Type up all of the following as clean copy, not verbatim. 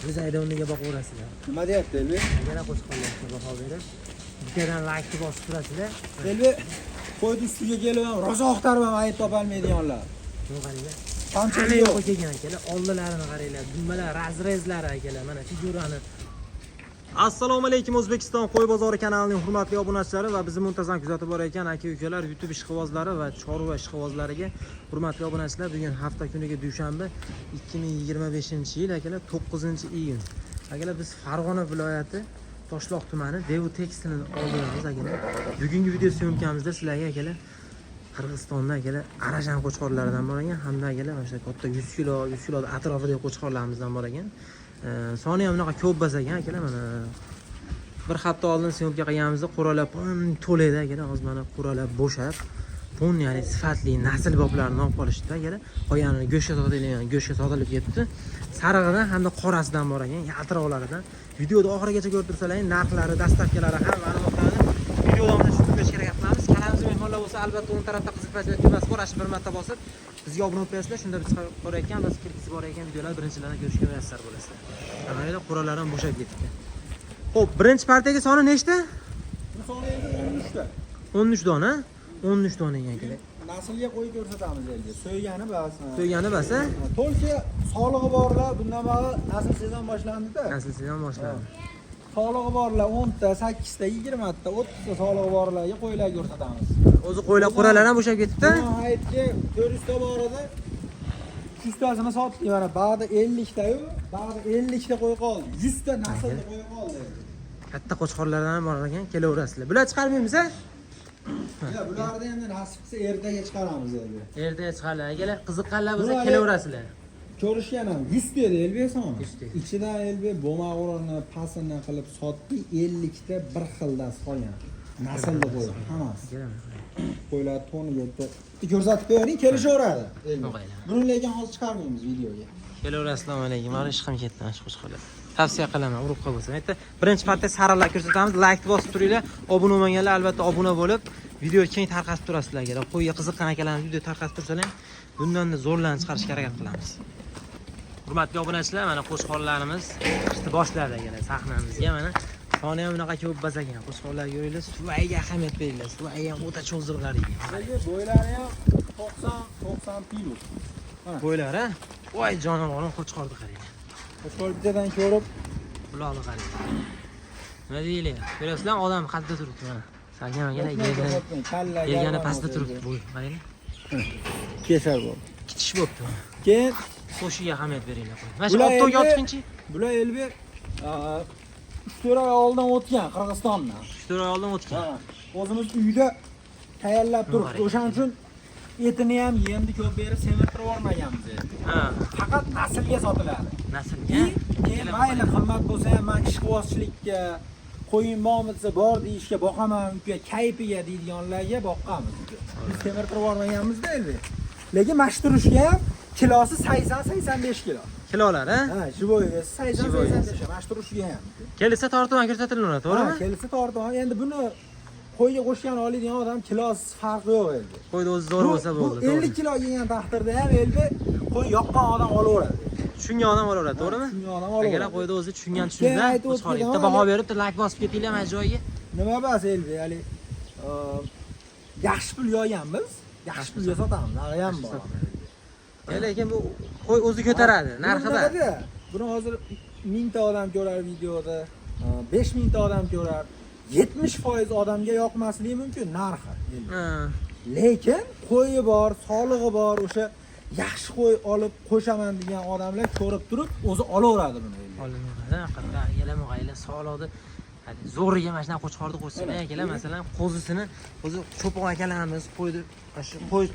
Biz aydovniga boqaverasizlar. Nima deyapti Elvi? Yana qo'shqonlarga baho berib, bittadan like bosib turasizlar. Elvi qo'ydi ustiga kelib ham rosa axtarib ham ayt topolmaydiganlar. Shuni qaranglar. Qancha Qancha yo'q yo'q kelgan akalar, oldalarini qaranglar, dumbalar, razrezlari akalar, mana figurani. Assalomu alaykum O'zbekiston qo'y bozori kanalining hurmatli obunachilari va bizni muntazam kuzatib borayotgan aka-ukalar, YouTube ishqibozlari va chorva ishqibozlariga hurmatli obunachilar, bugun hafta kuniga dushanba 2025-yil akalar 9-iyun. Akalar biz Farg'ona viloyati Toshloq tumani Devu tekstilini oldimiz akalar. Bugungi video syomkamizda sizlarga akalar Qirg'izistonda akalar Arajan qo'chqorlaridan bor ekan, hamda akalar mana shu katta 100 kilo atrofidagi qo'chqorlarimizdan bor ekan. Soni ham bunaqa ko'p bas ekan akalar, mana bir hafta oldin syomka qilganimizda qo'ralab to'laydi akalar, hozir mana qo'ralab bo'shab, pun ya'ni sifatli nasl boblarini olib qolishdi akalar. Qolganini go'shtga sotilgan, go'shtga sotilib ketdi. Sarig'idan hamda qorasidan bor ekan, yaltiroqlaridan. Videoni oxirigacha ko'rib tursalaring, narxlari, dastavkalari hamma ma'lumotlarni videoda tushuntirib berishga harakat qilamiz. Kanalimizga mehmonlar bo'lsa, albatta o'ng tarafda qizil paytda tugmasi bor, ashni bir marta bosib bizga obuna bo'lib qo'yasizlar. Shunda biz ko'rayotgan, biz kirgizib borayotgan videolar birinchilardan ko'rishga muyassar bo'lasizlar. Mana bu qurollar ham bo'shab ketdi. Xo'p, birinchi partiyaga soni nechta? Bu soni 13 ta. 13 dona, 13 dona ekan akalar. Naslga qo'yib ko'rsatamiz elga. So'ygani bas. So'ygani bas, a? To'lki sog'lig'i borlar, bundan beri nasl sezon boshlandi-da. Nasl sezon boshlandi. Sog'lig'i borlar 10 ta, 8 ta, 20 ta, 30 ta sog'lig'i borlarga qo'ylar ko'rsatamiz. O'zi qo'ylar quralar ham bo'shab ketdi-da. Bu hayitga 400 ta bor edi. 300 tasini sotdik mana. Bag'da 50 ta-yu, bag'da 50 ta qo'y qoldi. 100 ta naslda qo'y qoldi. Katta qo'chqorlardan ham bor ekan, kelaverasizlar. Bular chiqarmaymiz-a? Ya bularni endi nasib qilsa ertaga chiqaramiz endi. Ertaga chiqarlar. Akalar qiziqqanlar bo'lsa kelaverasizlar. Ko'rishgan ham 100 dedi Elbek son. 100 ta. Ichidan Elbek bo'mag'urini pasini qilib sotdi, 50 ta bir xildan qolgan. Naslda qo'y, hammasi. Qo'ylar to'niga ko'rsatib qo'ying, kelishaveradi. Buni lekin hozir chiqarmaymiz videoga. Kelaverasizlar. Assalomu alaykum. Mana ishim ketdi mana shu qo'chqorlar. Tavsiya qilaman, urib qolsin. Aytdi, birinchi partiya sariqlar ko'rsatamiz. Like bosib turinglar. Obuna bo'lmaganlar albatta obuna bo'lib, video keng tarqatib turasizlar agar. Qo'yga qiziqqan akalarimiz video tarqatib tursalar, bundan da zo'rlanib chiqarishga harakat qilamiz. Hurmatli obunachilar, mana qo'chqorlarimiz chiqdi boshladi akalar sahnamizga mana. Soni ham bunaqa ko'p bas ekan. Qo'chqorlarga ko'ringlar, suvayga ahamiyat beringlar. Suvay ham o'ta cho'zig'lar ekan. Bo'ylari ham 90 kilo. Bo'ylar, ha? Voy jonovorim qo'chqorni qarang. Qo'chqor bittadan ko'rib, bularni qarang. Nima deylar? Ko'rasizlar, odam qadda turibdi mana. Salgan yelgani pastda turibdi. Bo'y, qaranglar. Kesar bo'ldi. Kitish bo'pti. Keyin qo'shiga ahamiyat beringlar. Mana shu optoga yotqinchi. Bular Elbek 3-4 oy oldin o'tgan Qirg'izistondan. 3-4 oy oldin o'tgan. O'zimiz uyda tayyorlab turibdi. O'shaning uchun etini ham yemni ko'p berib semirtirib olmaganmiz endi. Ha. Faqat naslga sotiladi. Naslga? Keyin mayli qimmat bo'lsa ham men ishqibozchilikka qo'ying bormi desa bor deyishga boqaman, uka kayfiga deydiganlarga boqqanmiz. Biz semirtirib olmaganmiz-da endi. Lekin mashturishga ham kilosi 80-85 kilo. Kilolar, ha? Ha, shu bo'yiga 80-85 mashturishga ham. Kelsa tortib ko'rsatilaveradi, to'g'rimi? Ha, kelsa tortib. Endi buni qo'yga qo'shgan oladigan odam kilosi farqi yo'q endi. Qo'yda o'zi zo'r bo'lsa bo'ldi. 50 kilo yegan taqdirda ham endi qo'y yoqqan odam olaveradi. Tushungan odam olaveradi, to'g'rimi? Tushungan odam olaveradi. Agar qo'yda o'zi tushungan tushunsa, qo'chqorlikda baho berib, like bosib ketinglar mana joyiga. Nima bas endi, ya'ni yaxshi pul yoyganmiz, yaxshi pulga sotamiz, narxi ham bor. Lekin bu qo'y o'zi ko'taradi, narxida. Buni hozir 1000 ta odam ko'rar videoda, 5000 ta odam ko'rar. 70% odamga yoqmasligi mumkin narxi. Lekin qo'yi bor, sog'lig'i bor, o'sha yaxshi qo'y olib qo'shaman degan odamlar ko'rib turib o'zi olaveradi buni. Olaveradi, haqiqatdan yalamog'aylar sog'lig'i zo'riga mana shunaqa qo'chqorni qo'shsa, akalar masalan qo'zisini o'zi cho'pon akalarimiz qo'ydi, qo'y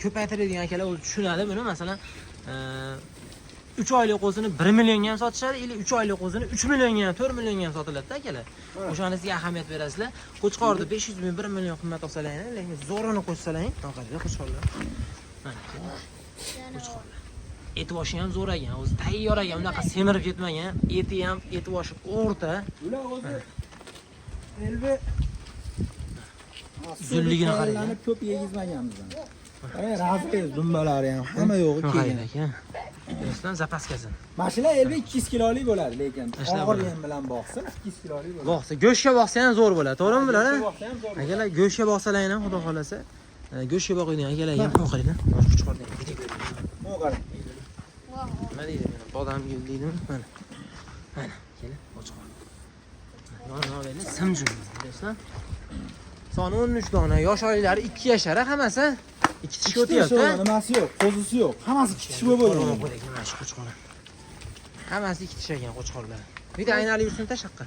ko'paytiradigan akalar o'zi tushunadi buni. Masalan 3 oylik qo'zini 1 millionga ham sotishadi, yoki 3 oylik qo'zini 3 millionga ham, 4 millionga ham sotiladi-da akalar. O'shanisiga ahamiyat berasizlar. Qo'chqorni 500 ming, 1 million qimmat olsalaring, lekin zo'rini qo'shsalaring, to'g'ri qo'chqorlar. Mana qo'chqorlar. Et boshi ham zo'r ekan, o'zi tayyor ekan, unaqa semirib ketmagan, eti ham, et boshi o'rta. Ular o'zi Elbek uzunligini qarang. Ko'p yegizmaganmiz. Qarang, razrez dumbalari ham hamma yo'g'i kelgan. aka. Do'stlar zapaskasi. Mashina elbek 200 kilolik bo'ladi, lekin og'irligim bilan boqsin 200 kilolik bo'ladi. Boqsa, go'shtga boqsa ham zo'r bo'ladi, to'g'rimi bular? Boqsa ham zo'r. Akalar go'shtga boqsalar ham xudo xolasa, go'shtga boqiydigan akalar ham qo'yinglar. Boshqa chiqardim. Bu qarang. Nima deydi? Bodam gul deydimi? Mana. Mana, kelib ochiq. Yornovelar simjum do'stlar. Soni 13 dona, yosh oilalari 2 yashar hammasi. 2 tish o'tyapti. Nimasi yo'q, qo'zisi yo'q. Hammasi 2 tish bo'lib bo'lgan. Mana shu qo'chqorlar. Hammasi 2 tish ekan qo'chqorlar. Bitta aynali yursin tashaqqa.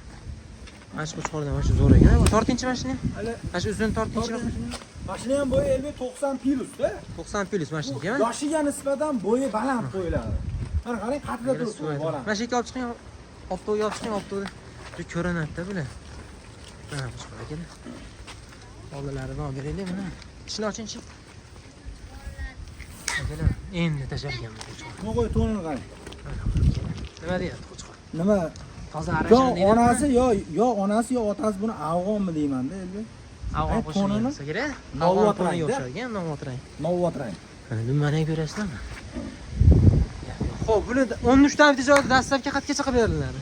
Mana shu qo'chqorlar mana shu zo'r ekan. Tortinchi mashina? Hali Mana shu uzun tortinchi. mashina ham bo'yi elbek 90 plus-da. 90 plus mashinakami? Yoshiga nisbatan bo'yi baland qo'yiladi. Mana qarang, qatida turibdi bolam. Mana shu yerga olib chiqing, optoga olib chiqing, optoda. Shu ko'rinadi-da bular. Mana qo'chqor akalar. Oldilaridan olib beraylik mana. Ishni oching-chi. Akalar, endi tasharkan bu qo'chqor. Nima qo'y to'nini qarang. Nima deyapti qo'chqor? Nima? Toza Yo arashin deydi. onasi yo onasi yo otasi buni afg'onmi deyman-da elbek. Afg'on qo'shini bo'lsa kerak. Afg'on qo'shiniga o'xshagan, novot rang. Novot rang. Mana nimani ko'rasizlarmi? Xo'p, buni 13 ta tijorat dastlabki qatgacha qilib beriladi.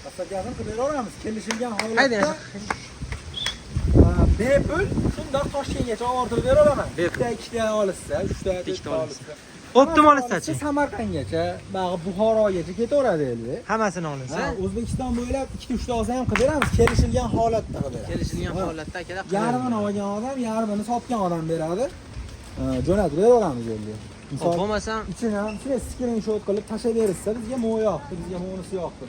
Dastlabki qilib beraveramiz. Kelishilgan Haydi. holatda bepul shundoq Toshkentgacha ortib bera olaman. Bitta, ikkita olishsa, 3 ta, 4 ta olishsa. Optimal olsa-chi? Samarqandgacha, bag'i Buxorogacha ketaveradi elbek. Hammasini olinsa. O'zbekiston bo'ylab 2-3 ta olsa ham qilib beramiz. Kelishilgan holatda qilib beramiz. Kelishilgan holatda akalar qilib yarmini olgan odam, yarmini sotgan odam beradi. Jo'natib beraveramiz elbek. Misol bo'lmasam, ichini ham screenshot qilib tashlab berishsa, bizga mo yo'qdi, bizga monisi yo'qdi.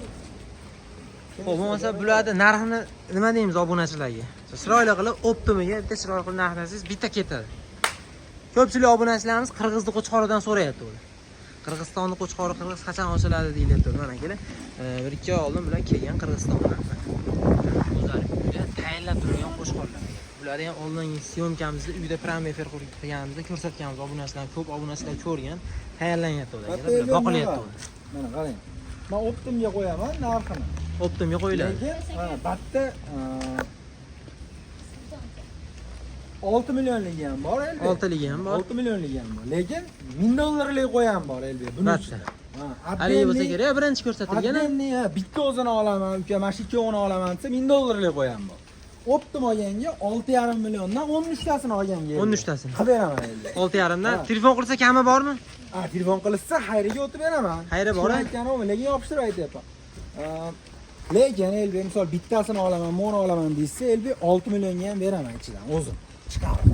xo'p, bo'lmasa bularni narxini nima deymiz obunachilarga? Chiroyli qilib optimiga bitta chiroyli qilib narxlasangiz bitta ketadi. Ko'pchilik obunachilarimiz Qirg'izning qo'chqoridan so'rayapti ular. Qirg'izistonning qo'chqori Qirg'iz qachon ochiladi deyilyapti. Mana akalar, 1-2 oy oldin bular kelgan Qirg'izistondan. O'zlari uyda tayyorlab turgan qo'chqorlar. Bularni ham oldin syomkamizda uyda prime efir qilganimizda ko'rsatganmiz. Obunachilar ko'p, obunachilar ko'rgan, tayyorlanyapti ular. Boqilyapti ular. Mana qarang. Men optimga qo'yaman narxini. Optimga qo'yiladi. Lekin batta 6 millionligi ham bor elbek. 6 ligi ham bor. 6 millionligi ham bor. Lekin $1000lik qo'yam bor elbek. Buni Batta. Haligi bo'lsa kerak, birinchi ko'rsatilgan. Ademni bitta o'zini olaman, uka, mana shu ikkovini olaman desa $1000lik qo'yam bor. Optim olganga 6,5 milliondan 13 tasini olganga. 13 tasini. Qilib beraman elbek. 6,5 dan telefon qilsa kami bormi? Telefon qilsa xayriga o'tib beraman. Xayri bor. Aytganim, lekin yopishtirib aytyapman. Lekin elbek misol bittasini olaman, mo'ni olaman desa, elbek 6 millionga ham beraman ichidan o'zim. Chiqarib.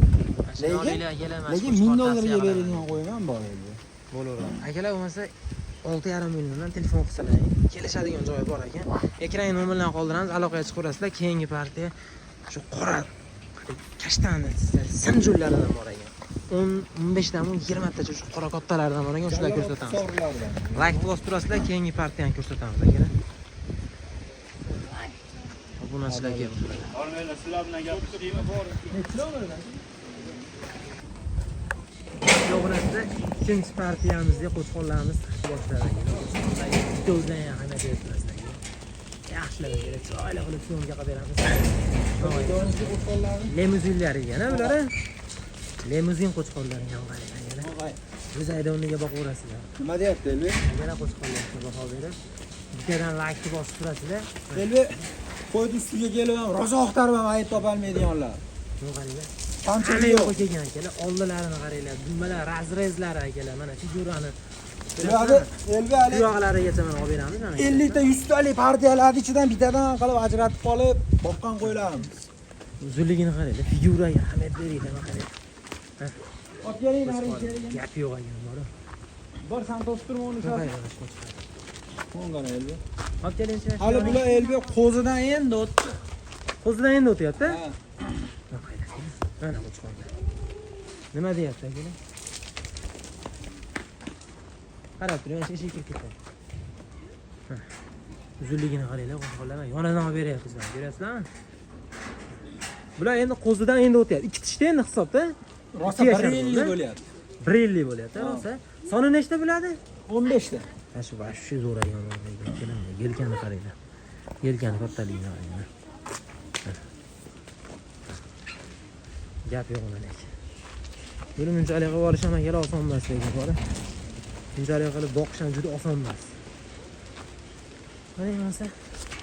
Lekin $1000ga beradigan qo'yman bor elbek. Bo'laveradi. Akalar bo'lmasa 6,5 milliondan telefon qilsalar, kelishadigan joyi bor ekan. Ekran nomerlarini qoldiramiz, aloqaga chiqaverasizlar. Keyingi partiya shu qora kashtan simjullaridan bor ekan. 15 dan 20 tacha shu qora kattalardan bor ekan, shularni ko'rsatamiz. Like bosib turasizlar, keyingi partiyani ko'rsatamiz akalar. Bu narsalarga Olmaylar, sizlar bilan gaplashishmi? Yo'g'onasida ikkinchi partiyamizga qo'shqonlarimiz boshladi. Bitta o'zidan ham berasizlar. Yaxshilab kerak, chiroyli qilib syomka qilib beramiz. Limuzinlar ekan, bular. Limuzin qo'chqonlari ham qarang. Biz aydoniga boqaverasizlar. Nima deyapti elbek? Yana qo'chqonlarga baho berib, bittadan like bosib turasizlar. Elbek qo'ydi ustiga kelib ham rosa oqtarib ham ayt topolmaydiganlar. Yo'q qaranglar. Qanchalik Qanday yo'q. yo'q kelgan akalar, oldilarini qaranglar, dumbalar, razrezlari akalar, mana figurani. Bularni elbek hali Tuyoqlarigacha mana olib beramiz mana. 50 ta 100 talik partiyalarni ichidan bittadan qilib ajratib qolib, boqqan qo'ylarimiz. Uzunligini qaranglar, figuraga ahamiyat beringlar, mana qarang. Olib keling, nari keling. Gap yo'q ekan, bor. Bor san to'stirma uni shu. Qo'ngana elbek. Olib keling-chi. Hali bular elbek qo'zidan endi o'tdi. Qo'zidan endi o'tyapti. Mana qo'chqorlar. Nima deyapti akalar? Qarab turing, mana eshik kirib ketadi. Uzunligini qaranglar, qo'chqorlar. Yonidan olib beryapsizlar, ko'rasizlarmi? Bular endi qo'zidan endi o'tyapti. Ikki tishda endi hisobda. Rosa 150 bo'lyapti. 150 bo'lyapti, rosa. Soni nechta bo'ladi? 15 ta. Mana shu vashshi zo'ragan ekan. Yelkani qaranglar. Yelkani kattaligini qaranglar. Gap yo'q mana. Buni bunchalik qilib olish ham akala oson emas lekin bor. Bunchalik qilib boqish ham juda oson emas. Mana emas.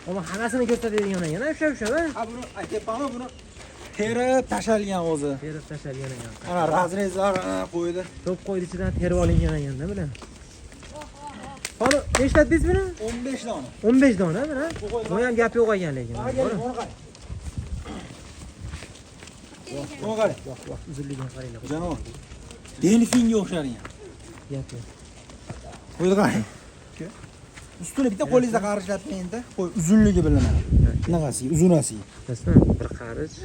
Ammo hammasini ko'rsatadigan ekan, o'sha-o'sha-da. Ha buni aytayapman, buni terib tashalgan o'zi. Terib tashalgan ekan. Ana razrezlar qo'ydi. To'p qo'ydi ichidan terib olingan ekanda bilan. Hali nechtatdingiz buni? 15 dona. 15 dona mana. Bu ham gap yo'q ekan lekin. Ha keling, ona qara. Ona qara. Vah, uzunligini qaranglar. Janob. Delfinga o'xshargan. Gap yo'q. Qo'ydi qarang. Ustini bitta qo'lingizda qarishlatmayinda. Qo'y uzunligi bilinadi. Bunaqasi, uzunasi. Dastan bir qarich,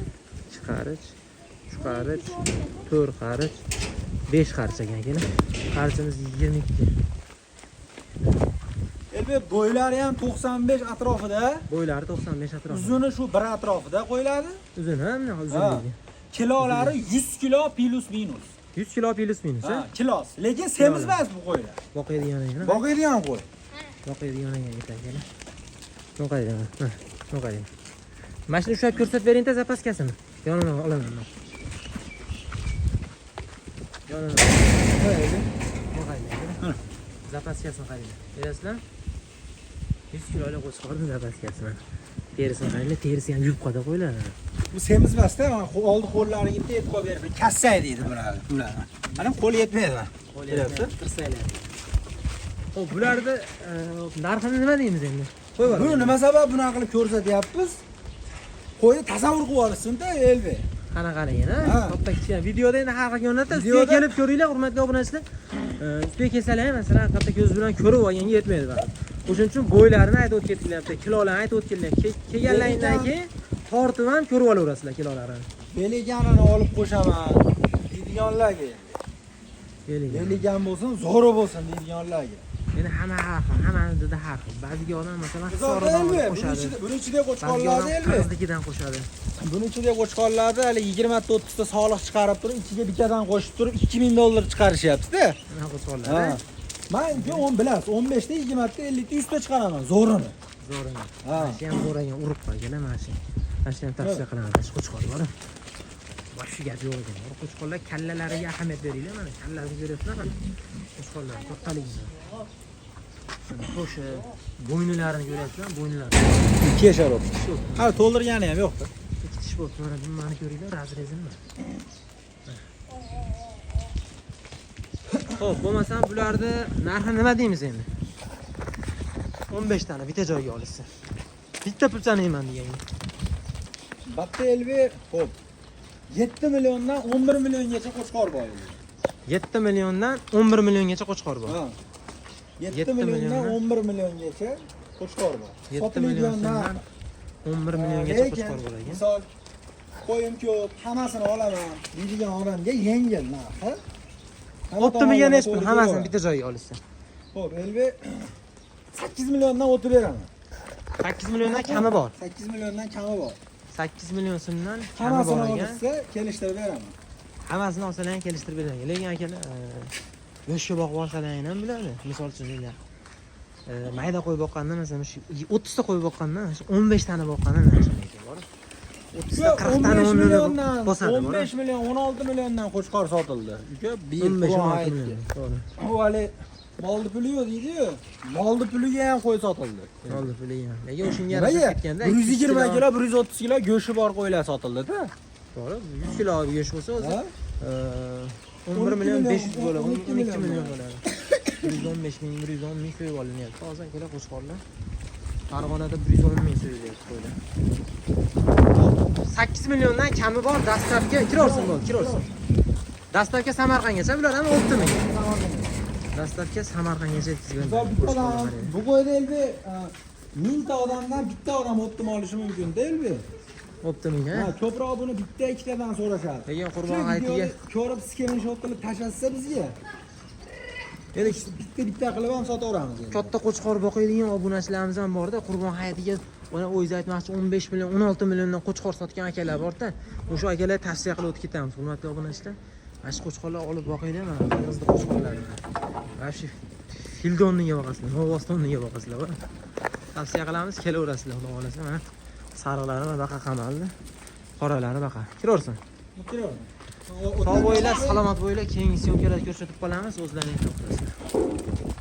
ikki qarich, 3 qarich, 4 qarich, 5 qarich ekan keling. Qarichimiz 22. Elbet bo'ylari ham 95 atrofida. Bo'ylari 95 atrofida. Uzuni shu bir atrofida qo'yiladi. Uzun ha, mana uzunligi. Kilolari 100 kilo plus minus. 100 kilo plus minus ha. Kilos. Lekin semiz emas bu qo'ylar. Boqaydigan ekan. Boqaydigan qo'y. Boqaydigan ekan keling. Boqaydigan. Ha, boqaydigan. Mana shuni ushlab ko'rsatib bering-da zapaskasini. Yonidan olaman men. Yonidan. Boqaydigan. Zapaskasini qarang. Berasizlar? 100 kilolik qo'chqorning zapaskasi. Terisini qarang, terisi ham yupqada qo'yiladi. Bu semiz emas-da, mana oldi qo'llariga bitta e'tibor berib, kassay deydi bular. Mana qo'l yetmaydi. Qo'l yetmaydi, tirsaylar. Xo'p, bularda narxini nima deymiz endi? Qo'y bor. Buni nima sabab bunaqa qilib ko'rsatyapmiz? Qo'yni tasavvur qilib olishsin-da, elbet. Qanaqaligini, Ha. katta kichkina videoda endi har xil ko'rinadi. Ustiga Videoda- kelib ko'ringlar, hurmatli obunachilar. Ustiga kelsalar ham masalan katta ko'z bilan ko'rib olganga yetmaydi faqat. O'shuning uchun bo'ylarini aytib o'tib ketdilyapti, kilolarni aytib o'tib ketdilyapti. Kelganlaringdan keyin tortib ham ko'rib olaverasizlar kilolarini. Beliganini olib qo'shaman deydiganlarga. Beligan bo'lsin, zo'ri bo'lsin deydiganlarga. Endi hamma har xil, hammani dida har xil. Ba'ziga odam masalan Zo'rdan hisobidan buni qo'shadi. ichida, buni ichida Ba'ziga qo'chqorlarni odam elbet. qizligidan qo'shadi. Buni ichida qo'chqorlarni hali 20 ta 30 ta soliq chiqarib turib, ichiga bikadan qo'shib turib 2000 dollar chiqarishyapti-da. Mana qo'shqorlar. Ha. Men 10 bilasiz, 15 ta, 20 ta, 50 ta, 100 ta chiqaraman, zo'rini. Zo'rang. Ha. Mana shu ham zo'ragan urib qolgan mana shu. Mana shu ham tavsiya qilaman, mana shu qo'chqor bor. Boshqa gap yo'q ekan. Qo'chqorlar kallalariga ahamiyat beringlar, mana kallasini ko'ryapsizlar mana. Qo'chqorlar to'xtaliginglar. Qo'shi, bo'ynilarini ko'ryapsizlar, bo'ynilari. 2 yashar bo'ldi. Hali to'ldirgani ham yo'qdi. Ikki tish bo'lib, mana nimani ko'ringlar, razrezini. Xo'p, bo'lmasam bularni narxi nima deymiz endi? 15 tani bitta joyga olishsa. Bitta pulchani yeyman deganga. Batta elvi, xo'p. 7 milliondan 11 milliongacha qo'chqor bor edi. 7 milliondan 11 milliongacha qo'chqor bor. Ha. 7 7 milliondan 11 milliongacha qo'chqor bor. 7 milliondan 11 milliongacha qo'chqor bor ekan. Misol qo'yim ko'p, hammasini olaman deydigan odamga yengil narxi. 6 million hech pul hammasini bitta joyga olishsa. Xo'p, elvi 8 milliondan o'tib beraman. 8 milliondan kami bor. 8 milliondan kami bor. 8 million so'mdan kami Hammasini bor ekan. olsa kelishtirib beraman. Hammasini olsalar ham kelishtirib beraman. Lekin akalar, go'shtga boqib olsalar ham biladi. Misol uchun endi mayda qo'y boqqanda masalan shu 30 ta qo'y boqqanda shu 15 tani boqqanda mana shunday ekan bor. 30 ta 40 tani 10 milliondan bosadi bor. 15 million, 16 milliondan qo'chqor sotildi. Uka, 15 million. To'g'ri. Bu hali molni puli yo'q deydi-yu. Molni puliga ham qo'y sotildi. Oldi puli ham. Lekin o'shunga Nimaga? yarashib ketganda 120 kilo, 130 kilo go'shti bor qo'ylar sotildi-da. To'g'ri, 100 kilo go'sht bo'lsa o'zi Ha? 11 million 500 bo'ladi, 12 12 million bo'ladi. 115 ming, 110 ming so'yib olinyapti. Hozir kelar qo'chqorlar. Farg'onada 110 ming so'yilyapti qo'ylar. 8 milliondan kami bor, dastlabki kirorsin bo'ldi, kirorsin. Dastlabki Samarqandgacha bular ham 6 ming. Dastlabki Samarqandgacha yetkazgan. Misol bitta odam bu qo'yda elbi 1000 ta odamdan bitta odam optim olishi mumkin-da elbi. 6 ming Ha, ha. ko'proq buni bitta ikkitadan so'rashadi. Lekin Qurbon hayitiga ko'rib screenshot qilib tashlatsa bizga. Endi bitta qilib ham sotaveramiz endi. katta qo'chqor boqadigan obunachilarimiz ham bor-da. Qurbon hayitiga mana o'zingiz aytmoqchi 15 million, 16 milliondan qo'chqor sotgan akalar bor-da. O'sha akalar tavsiya qilib o'tib ketamiz, hurmatli obunachilar. Mana shu qo'chqorlar olib boqinglar, mana qirg'izda qo'chqorlar. Mana shu Fildonniga boqasizlar, Novostonniga boqasizlar. Tavsiya qilamiz, kelaverasizlar, xudo xolasa. Mana sariqlari va baqa qamaldi. Qoralari baqa. Kiraversin. Kiraversin. Sog' bo'linglar, salomat bo'linglar. Keyingi syomkalarda ko'rsatib qolamiz. O'zlaringiz to'xtasizlar.